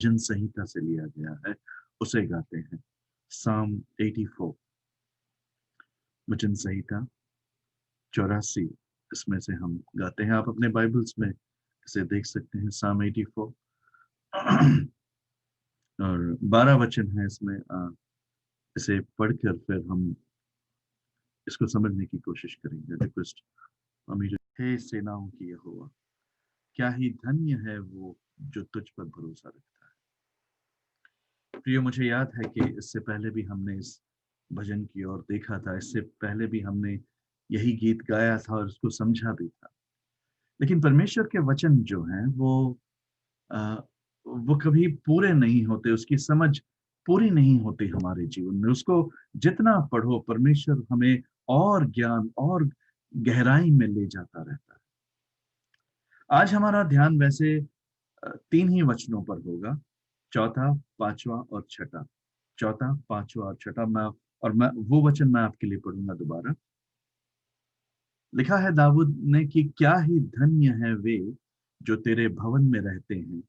भजन संहिता से लिया गया है, उसे गाते हैं। साम 84 भजन संहिता 84 इसमें से हम गाते हैं। आप अपने बाइबल्स में इसे देख सकते हैं, साम 84 और 12 वचन है इसमें। इसे पढ़कर फिर हम इसको समझने की कोशिश करेंगे। रिक्वेस्ट अमीर, हे सेनाओं की यहोवा, क्या ही धन्य है वो जो तुझ पर भरोसा रखता है। प्रियो, मुझे याद है कि इससे पहले भी हमने इस भजन की ओर देखा था, इससे पहले भी हमने यही गीत गाया था और उसको समझा भी था। लेकिन परमेश्वर के वचन जो हैं अ, वो कभी पूरे नहीं होते, उसकी समझ पूरी नहीं होती हमारे जीवन में। उसको जितना पढ़ो, परमेश्वर हमें और ज्ञान और गहराई में ले जाता रहता है। आज हमारा ध्यान वैसे तीन ही वचनों पर होगा, चौथा, पांचवा और छठा। चौथा, पांचवा और छठा। मैं वो वचन मैं आपके लिए पढ़ूंगा दोबारा। लिखा है दाऊद ने कि क्या ही धन्य है वे जो तेरे भवन में रहते हैं,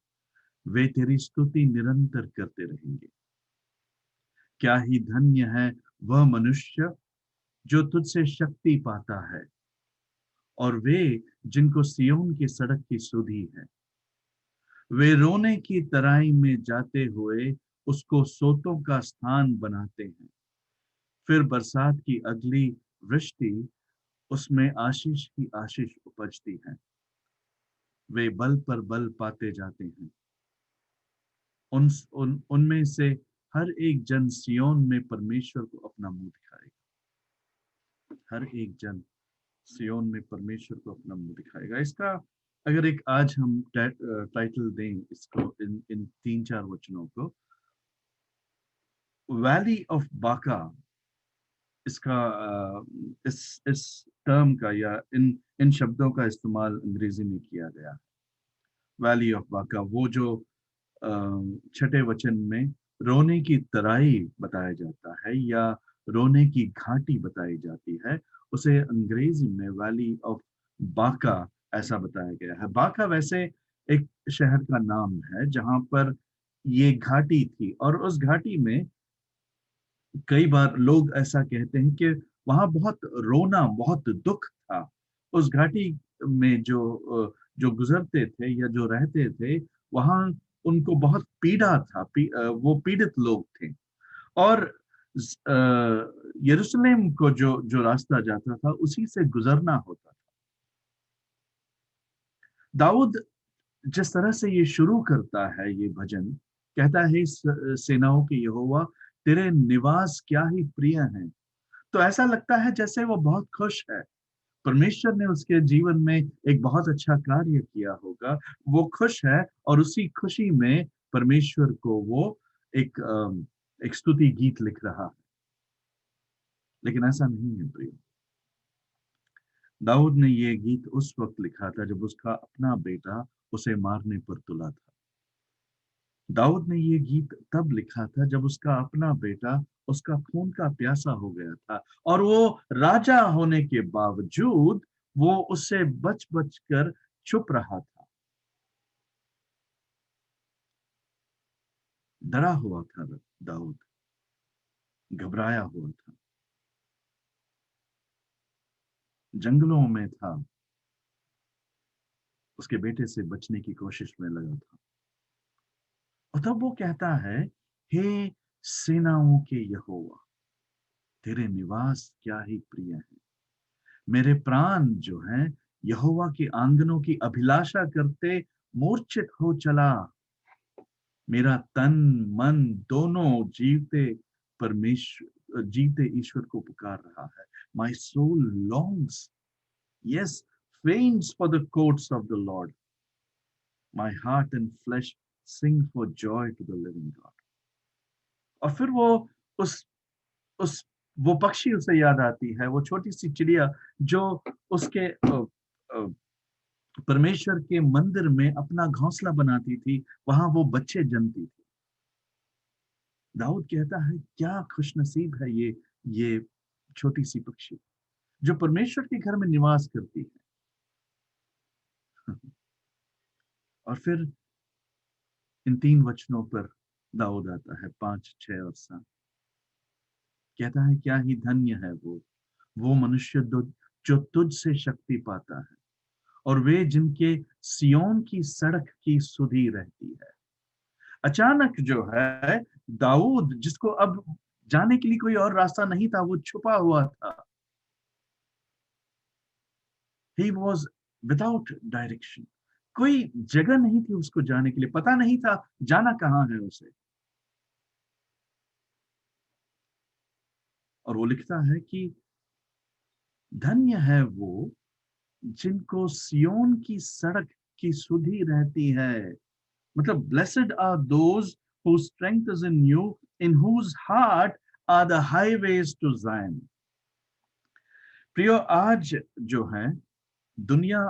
वे तेरी स्तुति निरंतर करते रहेंगे। क्या ही धन्य है वह मनुष्य जो तुझसे शक्ति पाता है, और वे जिनको सिय्योन की सड़क की सुधि है। वे रोने की तराई में जाते हुए उसको सोतों का स्थान बनाते हैं। फिर बरसात की अगली वृष्टि उसमें आशीष की आशीष उपजती है। वे बल पर बल पाते जाते हैं। उनमें से हर एक जन सिय्योन में परमेश्वर को अपना मुंह दिखाएगा। हर एक जन सिय्योन में परमेश्वर को अपना मुंह दिखाएगा। इसका अगर एक आज हम टाइटल दें इसको, इन इन तीन चार वचनों को, वैली ऑफ बाका, इसका इस टर्म का या इन इन शब्दों का इस्तेमाल अंग्रेजी में किया गया। वैली ऑफ बाका, वो जो छठे वचन में रोने की तराई बताया जाता है या रोने की घाटी बताई जाती है, उसे अंग्रेजी में वैली ऑफ बाका ऐसा बताया गया है। बाका वैसे एक शहर का नाम है जहां पर ये घाटी थी, और उस घाटी में कई बार लोग ऐसा कहते हैं कि वहां बहुत रोना, बहुत दुख था। उस घाटी में जो गुजरते थे या जो रहते थे वहां, उनको बहुत पीड़ा था। वो पीड़ित लोग थे। और यरूशलेम को जो जो रास्ता जाता था उसी से गुजरना होता था। दाऊद जिस तरह से ये शुरू करता है ये भजन, कहता है सेनाओं के यहोवा, तेरे निवास क्या ही प्रिय हैं। तो ऐसा लगता है जैसे वो बहुत खुश है। परमेश्वर ने उसके जीवन में एक बहुत अच्छा कार्य किया होगा, वो खुश है, और उसी खुशी में परमेश्वर को वो एक स्तुति गीत लिख रहा है। लेकिन ऐसा नहीं है प्रिय। दाऊद ने ये गीत उस वक्त लिखा था जब उसका अपना बेटा उसे मारने पर तुला था। दाऊद ने ये गीत तब लिखा था जब उसका अपना बेटा उसका खून का प्यासा हो गया था, और वो राजा होने के बावजूद वो उससे बच बच कर छुप रहा था। डरा हुआ था दाऊद, घबराया हुआ था, जंगलों में था, उसके बेटे से बचने की कोशिश में लगा था। और तब वो कहता है, हे सेनाओं के यहोवा, तेरे निवास क्या ही प्रिय है। मेरे प्राण जो हैं यहोवा के आंगनों की अभिलाषा करते मूर्छित हो चला। मेरा तन मन दोनों जीवते ईश्वर को पुकार रहा है। My soul longs, yes, faints for the courts of the Lord. My heart and flesh sing for joy to the living God. और फिर वो उस उस वो पक्षी उसे याद आती है, वो छोटी सी चिड़िया जो उसके परमेश्वर के मंदिर में अपना घोंसला बनाती थी, वहां वो बच्चे जन्मती थी। दाऊद कहता है, क्या खुशनसीब है ये छोटी सी पक्षी जो परमेश्वर के घर में निवास करती है। और फिर इन 3 वचनों पर दाऊद आता है, 5, 6 और 7। कहता है, क्या ही धन्य है वो मनुष्य जो तुझ से शक्ति पाता है, और वे जिनके सिय्योन की सड़क की सुधि रहती है। अचानक जो है, दाऊद जिसको अब जाने के लिए कोई और रास्ता नहीं था, वो छुपा हुआ था। He was without direction. कोई जगह नहीं थी उसको जाने के लिए, पता नहीं था जाना कहाँ है उसे। और वो लिखता है कि धन्य है वो जिनको सिय्योन की सड़क की सुधि रहती है। मतलब blessed are those whose strength is in you, in whose heart are the highways to Zion। प्रियो, आज जो है दुनिया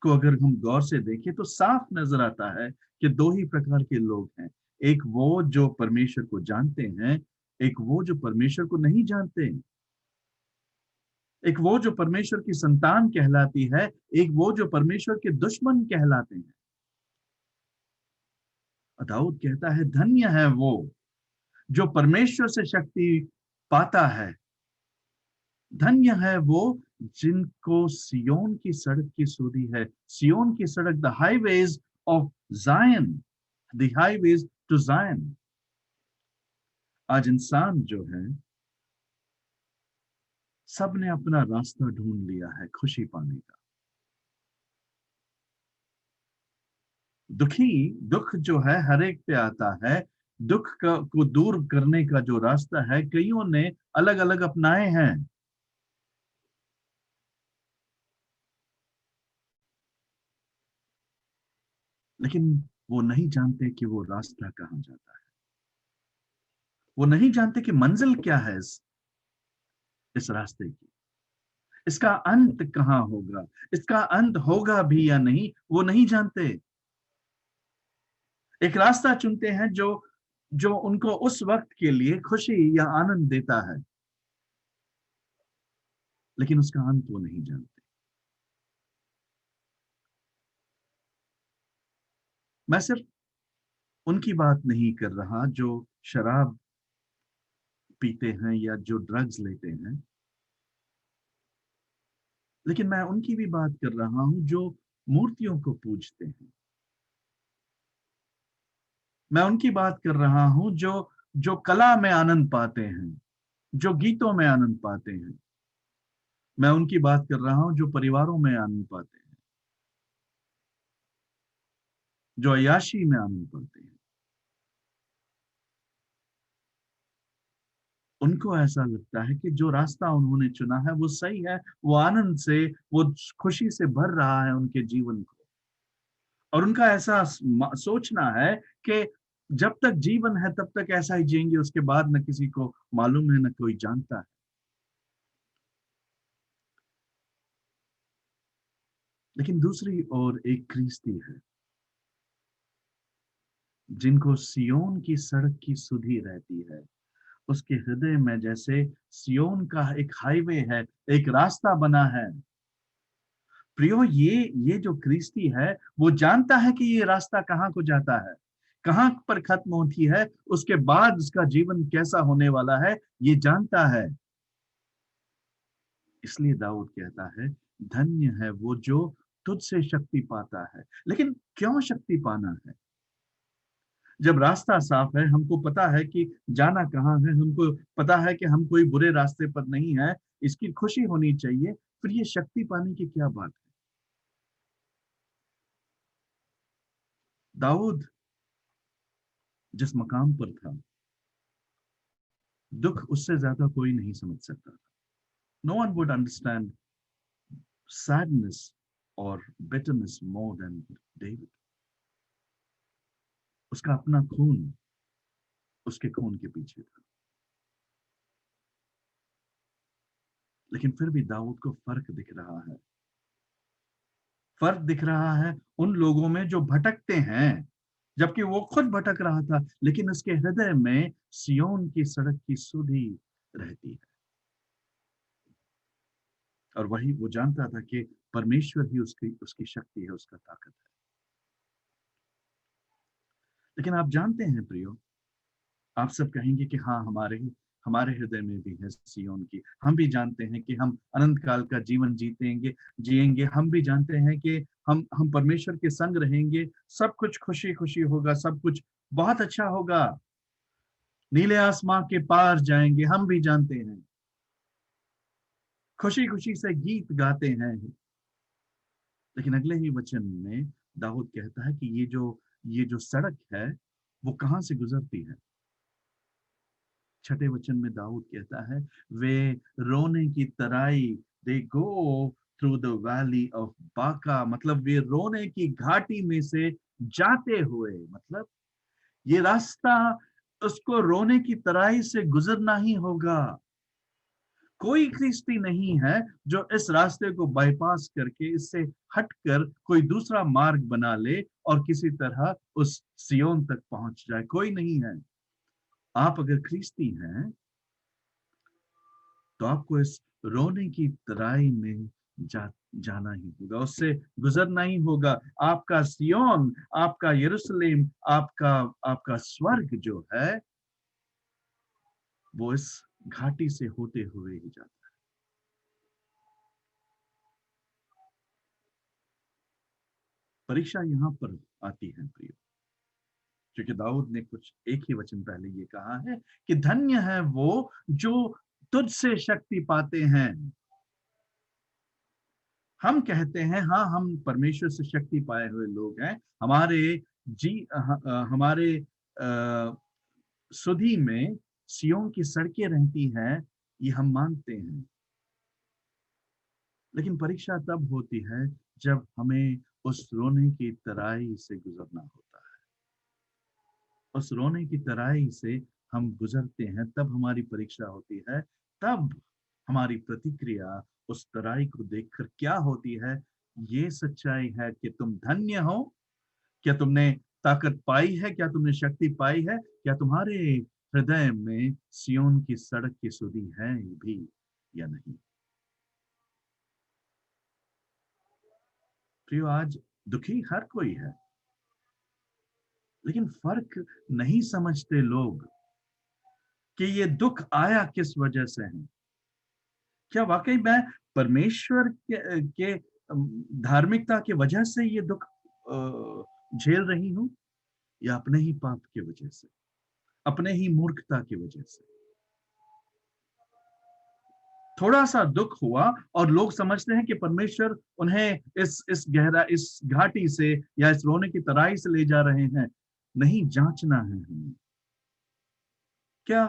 को अगर हम गौर से देखें तो साफ नजर आता है कि दो ही प्रकार के लोग हैं। एक वो जो परमेश्वर को जानते हैं, एक वो जो परमेश्वर को नहीं जानते। एक वो जो परमेश्वर की संतान कहलाती है, एक वो जो परमेश्वर के दुश्मन कहलाते हैं। दाऊद कहता है, धन्य है वो जो परमेश्वर से शक्ति पाता है। धन्य है वो जिनको सियोन की सड़क की सुधि है। सियोन की सड़क, द हाईवेज ऑफ जायन, द हाईवेज टू जायन। आज इंसान जो है, सबने अपना रास्ता ढूंढ लिया है खुशी पाने का। दुख जो है हर एक पे आता है। दुख को दूर करने का जो रास्ता है, कईयों ने अलग अलग अपनाए हैं। लेकिन वो नहीं जानते कि वो रास्ता कहाँ जाता है। वो नहीं जानते कि मंजिल क्या है इस रास्ते की। इसका अंत कहाँ होगा, इसका अंत होगा भी या नहीं, वो नहीं जानते। एक रास्ता चुनते हैं जो जो उनको उस वक्त के लिए खुशी या आनंद देता है, लेकिन उसका अंत वो नहीं जानते। मैं सिर्फ उनकी बात नहीं कर रहा जो शराब पीते हैं या जो ड्रग्स लेते हैं, लेकिन मैं उनकी भी बात कर रहा हूं जो मूर्तियों को पूजते हैं। मैं उनकी बात कर रहा हूं जो जो कला में आनंद पाते हैं, जो गीतों में आनंद पाते हैं। मैं उनकी बात कर रहा हूं जो परिवारों में आनंद पाते हैं, जो अय्याशी में आनंद पाते हैं। उनको ऐसा लगता है कि जो रास्ता उन्होंने चुना है वो सही है, वो आनंद से, वो खुशी से भर रहा है उनके जीवन को। और उनका ऐसा सोचना है कि जब तक जीवन है तब तक ऐसा ही जिएंगे, उसके बाद न किसी को मालूम है, न कोई जानता है। लेकिन दूसरी ओर एक ख्रिस्ती है जिनको सियोन की सड़क की सुधि रहती है। उसके हृदय में जैसे सियोन का एक हाईवे है, एक रास्ता बना है। प्रियो, ये जो ख्रिस्ती है, वो जानता है कि ये रास्ता कहाँ को जाता है, कहाँ पर खत्म होती है, उसके बाद उसका जीवन कैसा होने वाला है, ये जानता है। इसलिए दाऊद कहता है, धन्य है वो जो तुझसे शक्ति पाता है। लेकिन क्यों शक्ति पाना है? जब रास्ता साफ है, हमको पता है कि जाना कहाँ है, हमको पता है कि हम कोई बुरे रास्ते पर नहीं है, इसकी खुशी होनी चाहिए, फिर ये शक्ति पाने की क्या बात है? दाऊद जिस मकाम पर था, दुख उससे ज्यादा कोई नहीं समझ सकता था। No one would understand sadness और बिटरनेस मोर देन डेविड। उसका अपना खून उसके खून के पीछे था। लेकिन फिर भी दाऊद को फर्क दिख रहा है। फर्क दिख रहा है उन लोगों में जो भटकते हैं, जबकि वो खुद भटक रहा था, लेकिन उसके हृदय में सियोन की सड़क की सुधि रहती है। और वही वो जानता था कि परमेश्वर ही उसकी उसकी शक्ति है, उसका ताकत है। लेकिन आप जानते हैं प्रियो, आप सब कहेंगे कि हाँ, हमारे हमारे हृदय में भी है सिय्योन की। हम भी जानते हैं कि हम अनंत काल का जीवन जीतेंगे जिएंगे। हम भी जानते हैं कि हम परमेश्वर के संग रहेंगे, सब कुछ खुशी-खुशी होगा, सब कुछ बहुत अच्छा होगा। नीले आसमां के पार जाएंगे, हम भी जानते हैं। खुशी-खुशी से गीत गाते हैं। लेकिन अगले ही वचन में दाऊद कहता है कि ये जो सड़क है, वो कहाँ से गुजरती है? छठे वचन में दाऊद कहता है, वे रोने की तराई, they go through the valley of Baca, मतलब वे रोने की घाटी में से जाते हुए, मतलब ये रास्ता उसको रोने की तराई से गुजरना ही होगा। कोई ख्रिस्ती नहीं है जो इस रास्ते को बाईपास करके, इससे हटकर कोई दूसरा मार्ग बना ले और किसी तरह उस सियोन तक पहुंच जाए। कोई नहीं है। आप अगर ख्रिस्ती हैं तो आपको इस रोने की तराई में जाना ही होगा, उससे गुजरना ही होगा। आपका सियोन, आपका यरूशलेम, आपका आपका स्वर्ग जो है, वो इस घाटी से होते हुए ही जाता है। परीक्षा यहाँ पर आती है प्रिय, क्योंकि दाऊद ने कुछ एक ही वचन पहले ये कहा है कि धन्य है वो जो तुझसे शक्ति पाते हैं। हम कहते हैं हाँ, हम परमेश्वर से शक्ति पाए हुए लोग हैं। हमारे हमारे सुधि में सियोन की सड़कें रहती हैं, ये हम मानते हैं। लेकिन परीक्षा तब होती है जब हमें उस रोने की तराई से गुजरना होता है। उस रोने की तराई से हम गुजरते हैं, तब हमारी परीक्षा होती है। तब हमारी प्रतिक्रिया उस तराई को देखकर क्या होती है? ये सच्चाई है कि तुम धन्य हो। क्या तुमने ताकत पाई है? क्या तुमने शक्ति पाई है? क्या तुम्हारे हृदय में सियोन की सड़क की सुधि है भी या नहीं? प्रियो, आज दुखी हर कोई है, लेकिन फर्क नहीं समझते लोग कि ये दुख आया किस वजह से है। क्या वाकई मैं परमेश्वर के धार्मिकता की वजह से ये दुख झेल रही हूँ, या अपने ही पाप की वजह से, अपने ही मूर्खता की वजह से? थोड़ा सा दुख हुआ और लोग समझते हैं कि परमेश्वर उन्हें इस घाटी से या इस रोने की तराई से ले जा रहे हैं। नहीं, जांचना है हमें। क्या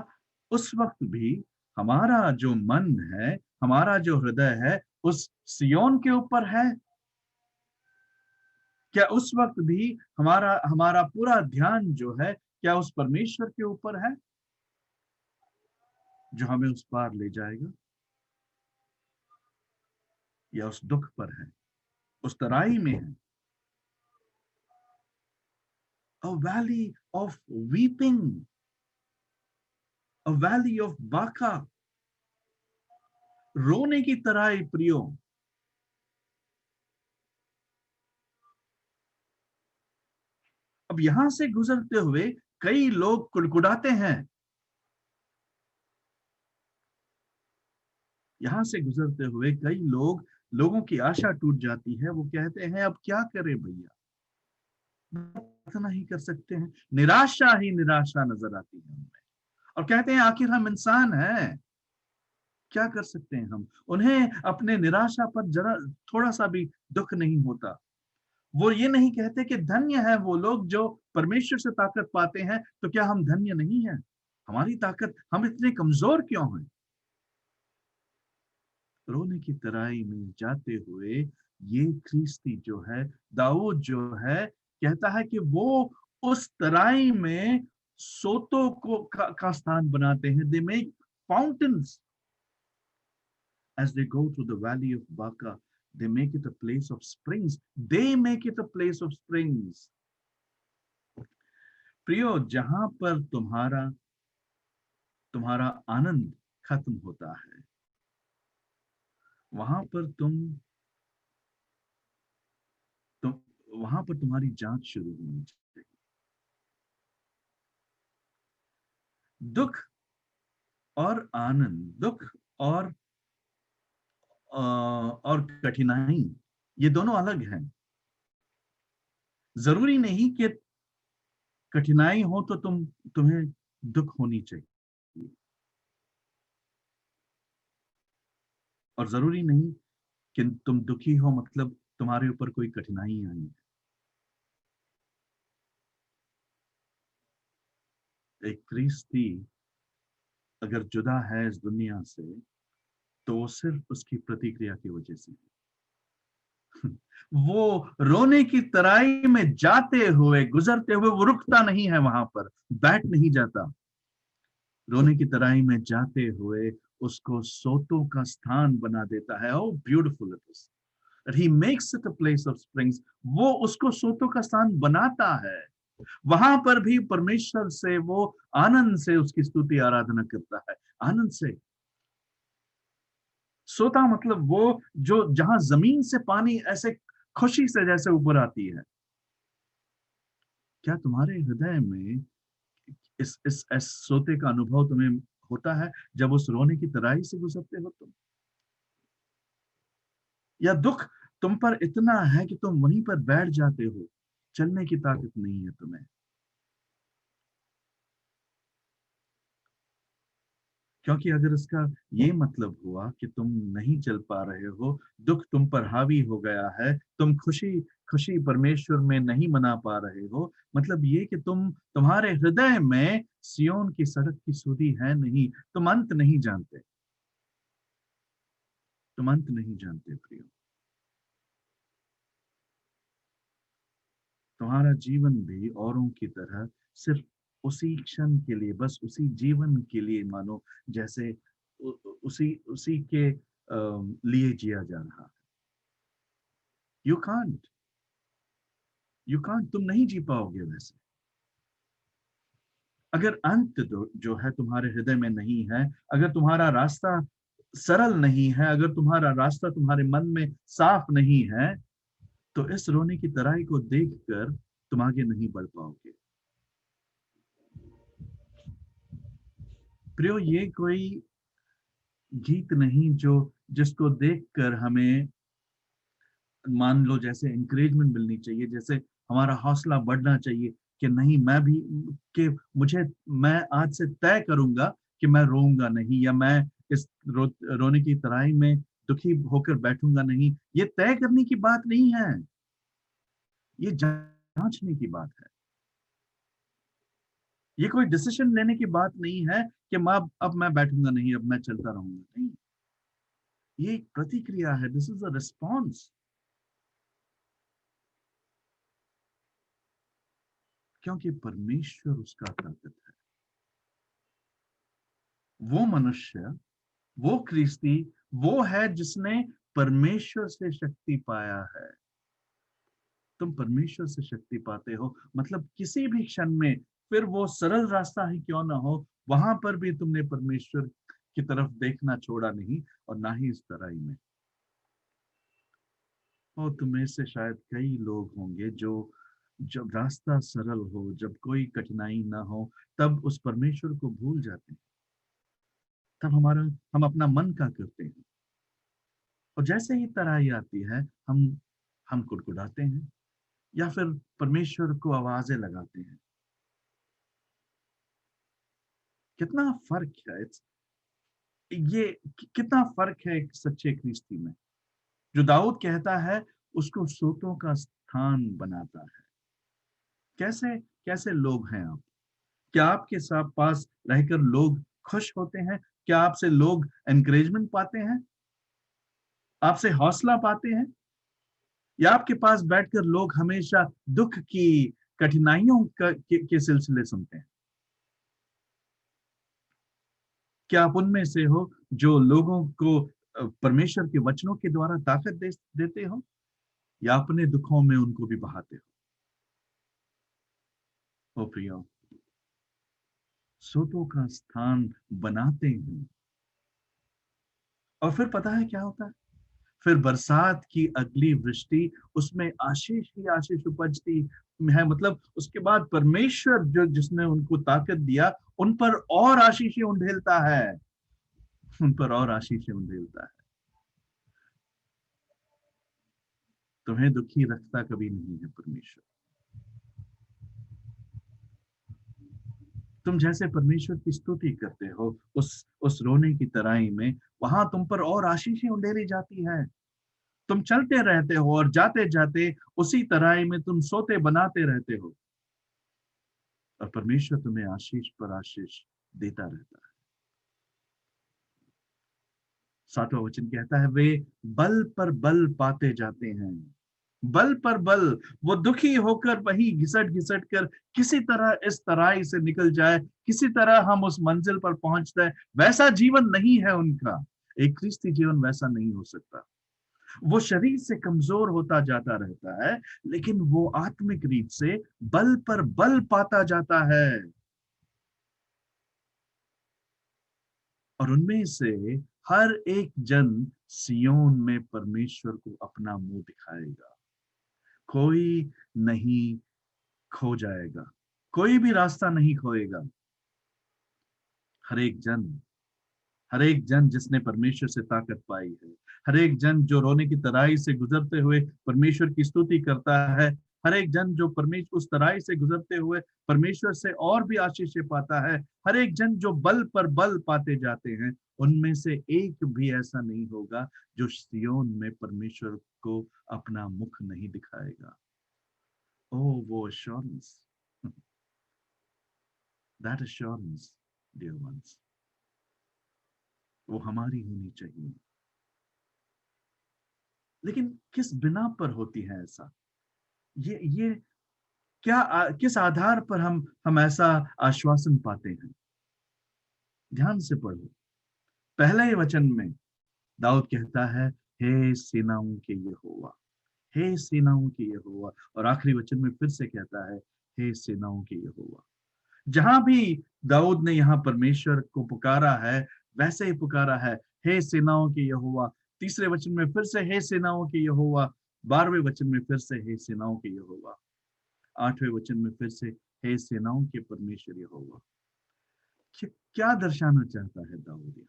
उस वक्त भी हमारा जो मन है, हमारा जो हृदय है, उस सियोन के ऊपर है? क्या उस वक्त भी हमारा हमारा पूरा ध्यान जो है, क्या उस परमेश्वर के ऊपर है जो हमें उस पार ले जाएगा, या उस दुख पर है, उस तराई में है? A valley of weeping, a valley of Baca, रोने की तराई प्रियो। अब यहां से गुजरते हुए कई लोग कुड़कुड़ाते हैं। यहां से गुजरते हुए कई लोगों की आशा टूट जाती है। वो कहते हैं अब क्या करें भैया, प्रार्थना ही कर सकते हैं। निराशा ही निराशा नजर आती है उनमें, और कहते हैं आखिर हम इंसान हैं, क्या कर सकते हैं हम। उन्हें अपने निराशा पर जरा थोड़ा सा भी दुख नहीं होता। वो ये नहीं कहते कि धन्य है वो लोग जो परमेश्वर से ताकत पाते हैं। तो क्या हम धन्य नहीं हैं? हमारी ताकत, हम इतने कमजोर क्यों हैं? रोने की तराई में जाते हुए ये ख्रिस्ती जो है, दाऊद जो है, कहता है कि वो उस तराई में सोतों का स्थान बनाते हैं। They make fountains as they go through the valley of Baca. They make it a place of springs. They make it a place of springs. प्रियो, जहां पर तुम्हारा तुम्हारा आनंद खत्म होता है, वहां पर तुम वहां पर तुम्हारी जांच शुरू होनी चाहिए। दुख और आनंद, दुख और और कठिनाई, ये दोनों अलग हैं। जरूरी नहीं कि कठिनाई हो तो तुम्हें दुख होनी चाहिए, और जरूरी नहीं कि तुम दुखी हो मतलब तुम्हारे ऊपर कोई कठिनाई आई है। एक ख्रिस्ती अगर जुदा है इस दुनिया से, तो वो सिर्फ उसकी प्रतिक्रिया की वजह से है। वो रोने की तराई में जाते हुए, गुजरते हुए, वो रुकता नहीं है, वहां पर बैठ नहीं जाता। रोने की तराई में जाते हुए उसको सोतों का स्थान बना देता है। ओ beautiful it is that he makes it a place of springs. वो उसको सोतों का स्थान बनाता है। वहां पर भी परमेश्वर से वो आनंद से उसकी स्तुति आराधना करता है, आनंद से। सोता मतलब वो जो जहां जमीन से पानी ऐसे खुशी से जैसे ऊपर आती है। क्या तुम्हारे हृदय में इस सोते का अनुभव तुम्हें होता है जब उस रोने की तराई से गुजरते हो तुम? या दुख तुम पर इतना है कि तुम वहीं पर बैठ जाते हो, चलने की ताकत नहीं है तुम्हें? क्योंकि अगर इसका ये मतलब हुआ कि तुम नहीं चल पा रहे हो, दुख तुम पर हावी हो गया है, तुम खुशी खुशी परमेश्वर में नहीं मना पा रहे हो, मतलब ये कि तुम्हारे हृदय में सियोन की सड़क की सुधि है नहीं, तुम अंत नहीं जानते, तुम अंत नहीं जानते प्रियो। तुम्हारा जीवन भी औरों की तरह सिर्फ उसी क्षण के लिए, बस उसी जीवन के लिए मानो जैसे उसी उसी के लिए जिया जा रहा है। यू कांट, यू कांट, तुम नहीं जी पाओगे वैसे। अगर अंत जो है तुम्हारे हृदय में नहीं है, अगर तुम्हारा रास्ता सरल नहीं है, अगर तुम्हारा रास्ता तुम्हारे मन में साफ नहीं है, तो इस रोने की तराई को देखकर तुम आगे नहीं बढ़ पाओगे। प्रियो, ये कोई गीत नहीं जो जिसको देखकर हमें मान लो जैसे इंकरेजमेंट मिलनी चाहिए, जैसे हमारा हौसला बढ़ना चाहिए कि नहीं मैं भी, कि मुझे, मैं आज से तय करूंगा कि मैं रोऊंगा नहीं, या मैं इस रोने की तराई में दुखी होकर बैठूंगा नहीं। ये तय करने की बात नहीं है, ये जांचने की बात है। ये कोई डिसीजन लेने की बात नहीं है कि मैं अब मैं बैठूंगा नहीं, अब मैं चलता रहूंगा नहीं। ये एक प्रतिक्रिया है, दिस इज अ रिस्पॉन्स। क्योंकि परमेश्वर उसका ताकत है। वो मनुष्य, वो ख्रिस्ती, वो है जिसने परमेश्वर से शक्ति पाया है। तुम परमेश्वर से शक्ति पाते हो, मतलब किसी भी क्षण में, फिर वो सरल रास्ता ही क्यों ना हो, वहां पर भी तुमने परमेश्वर की तरफ देखना छोड़ा नहीं, और ना ही इस तराई में। और तुम्हें से शायद कई लोग होंगे जो, जब रास्ता सरल हो, जब कोई कठिनाई ना हो, तब उस परमेश्वर को भूल जाते हैं। तब हम अपना मन का करते हैं, और जैसे ही तराई आती है, हम कुड़कुड़ाते हैं, या फिर परमेश्वर को आवाजें लगाते हैं। कितना फर्क है ये कितना फर्क है एक सच्चे ख्रिस्ती में। जो दाऊद कहता है, उसको सोतों का स्थान बनाता है। कैसे कैसे लोग हैं आप? क्या आपके साथ पास रहकर लोग खुश होते हैं? क्या आपसे लोग एनकरेजमेंट पाते हैं, आपसे हौसला पाते हैं? या आपके पास बैठकर लोग हमेशा दुख की, कठिनाइयों के सिलसिले सुनते हैं? क्या आप उनमें से हो जो लोगों को परमेश्वर के वचनों के द्वारा ताकत देते हो, या अपने दुखों में उनको भी बहाते हो? ओ प्रियो, सोतों का स्थान बनाते हैं, और फिर पता है क्या होता है? फिर बरसात की अगली वृष्टि, उसमें आशीष ही आशीष उपजती है। मतलब उसके बाद परमेश्वर जो जिसने उनको ताकत दिया, उन पर और आशीषें उंडेलता है, उन पर और आशीषें उंडेलता है। तुम्हें दुखी रखता कभी नहीं है परमेश्वर। तुम जैसे परमेश्वर की स्तुति करते हो उस रोने की तराई में, वहां तुम पर और आशीषें उंडेली जाती है। तुम चलते रहते हो और जाते जाते उसी तराई में तुम सोते बनाते रहते हो, और परमेश्वर तुम्हें आशीष पर आशीष देता रहता है। 7वां वचन कहता है, वे बल पर बल पाते जाते हैं। बल पर बल, वो दुखी होकर वही घिसट घिसट कर किसी तरह इस तराई से निकल जाए, किसी तरह हम उस मंजिल पर पहुंच जाए, वैसा जीवन नहीं है उनका। एक ख्रिस्ती जीवन वैसा नहीं हो सकता। वो शरीर से कमजोर होता जाता रहता है, लेकिन वो आत्मिक रीत से बल पर बल पाता जाता है। और उनमें से हर एक जन सियोन में परमेश्वर को अपना मुंह दिखाएगा। कोई नहीं खो जाएगा, कोई भी रास्ता नहीं खोएगा। हर एक जन, हर एक जन जिसने परमेश्वर से ताकत पाई है, हर एक जन जो रोने की तराई से गुजरते हुए परमेश्वर की स्तुति करता है, हर एक जन जो परमेश्वर उस तराई से गुजरते हुए परमेश्वर से और भी आशीषें पाता है, हर एक जन जो बल पर बल पाते जाते हैं, उनमें से एक भी ऐसा नहीं होगा जो सियोन में परमेश्वर को अपना मुख नहीं दिखाएगा। ओ वो assurance, that assurance, dear ones, वो हमारी होनी चाहिए। लेकिन किस बिना पर होती है ऐसा? ये क्या किस आधार पर हम ऐसा आश्वासन पाते हैं? ध्यान से पढ़ो। पहले ही वचन में दाऊद कहता है, हे सेनाओं के यहोवा, हे सेनाओं के यहोवा। और आखिरी वचन में फिर से कहता है, हे सेनाओं के यहोवा। जहां भी दाऊद ने यहाँ परमेश्वर को पुकारा है, वैसे ही पुकारा है, हे सेनाओं के यहोवा। तीसरे वचन में फिर से हे सेनाओं के यहोवा। 12वें वचन में फिर से हे सेनाओं के यहोवा। 8वें वचन में फिर से हे सेनाओं के परमेश्वर यहोवा। क्या दर्शाना चाहता है दाऊद?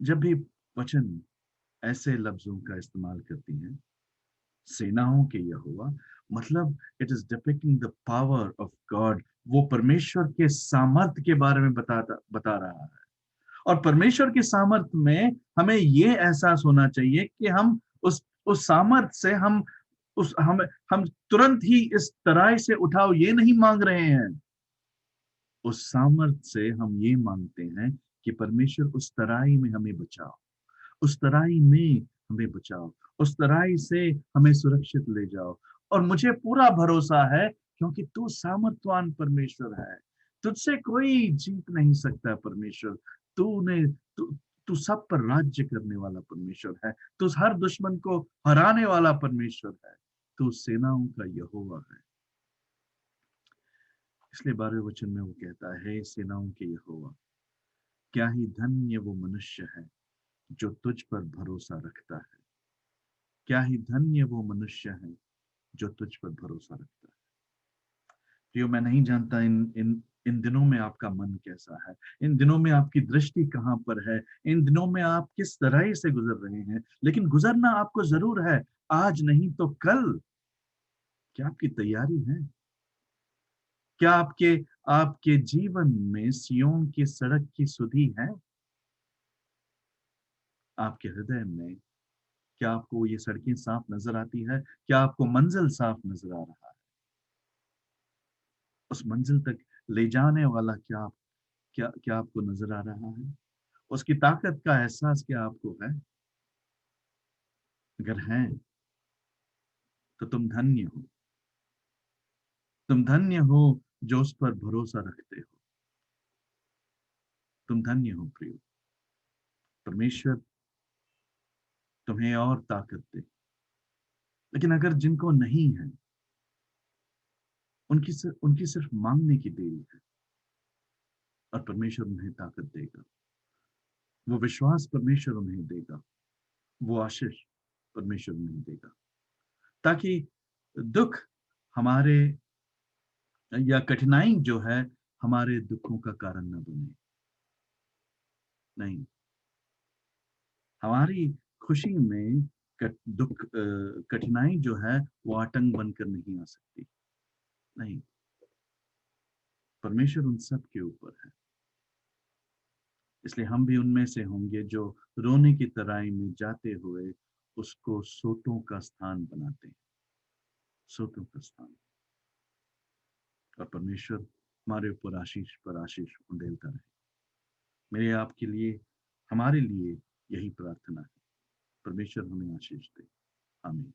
जब भी वचन ऐसे लफ्जों का इस्तेमाल करती हैं, सेनाओं के यहोवा, मतलब it is depicting the power of God. वो परमेश्वर के सामर्थ्य के बारे में बता रहा है। और परमेश्वर के सामर्थ्य में हमें ये एहसास होना चाहिए कि हम उस सामर्थ्य से हम तुरंत ही इस तराई से उठाओ ये नहीं मांग रहे हैं। उस सामर्थ्य से हम ये मांगते हैं कि परमेश्वर उस तराई में हमें बचाओ, उस तराई में हमें बचाओ, उस तराई से हमें सुरक्षित ले जाओ। और मुझे पूरा भरोसा है, क्योंकि तू सामर्थ्यवान परमेश्वर है, तुझसे कोई जीत नहीं सकता परमेश्वर। तूने तू तू सब पर राज्य करने वाला परमेश्वर है, तू हर दुश्मन को हराने वाला परमेश्वर है, तू सेनाओं का यहोवा है। इसलिए 12वें वचन में वो कहता है, हे सेनाओं के यहोवा, क्या ही धन्य वो मनुष्य है जो तुझ पर भरोसा रखता है। क्या ही धन्य वो मनुष्य है जो तुझ पर भरोसा रखता है। प्रियो, मैं नहीं जानता इन दिनों में आपका मन कैसा है, इन दिनों में आपकी दृष्टि कहाँ पर है, इन दिनों में आप किस तरह से गुजर रहे हैं, लेकिन गुजरना आपको जरूर है, आज नहीं तो कल। क्या आपकी तैयारी है? क्या आपके आपके जीवन में सियोन की सड़क की सुधि है? आपके हृदय में क्या आपको ये सड़कें साफ नजर आती है? क्या आपको मंजिल साफ नजर आ रहा है? उस मंजिल तक ले जाने वाला क्या क्या क्या आपको नजर आ रहा है? उसकी ताकत का एहसास क्या आपको है? अगर है तो तुम धन्य हो। तुम धन्य हो जो उस पर भरोसा रखते हो। तुम धन्य हो प्रियो। परमेश्वर तुम्हें और ताकत दे। लेकिन अगर जिनको नहीं है, उनकी सिर्फ मांगने की देरी है, और परमेश्वर उन्हें ताकत देगा। वो विश्वास परमेश्वर उन्हें देगा। वो आशीष परमेश्वर नहीं देगा, ताकि दुख हमारे या कठिनाई जो है हमारे दुखों का कारण ना बने। नहीं, हमारी खुशी में कठिनाई जो है वो आतंक बनकर नहीं आ सकती। नहीं, परमेश्वर उन सब के ऊपर है। इसलिए हम भी उनमें से होंगे जो रोने की तराई में जाते हुए उसको सोतों का स्थान बनाते हैं, सोतों का स्थान। और परमेश्वर हमारे ऊपर आशीष पर आशीष उंडेलता रहे। मेरे आपके लिए, हमारे लिए यही प्रार्थना है। परमेश्वर हमें आशीष दे। आमीन।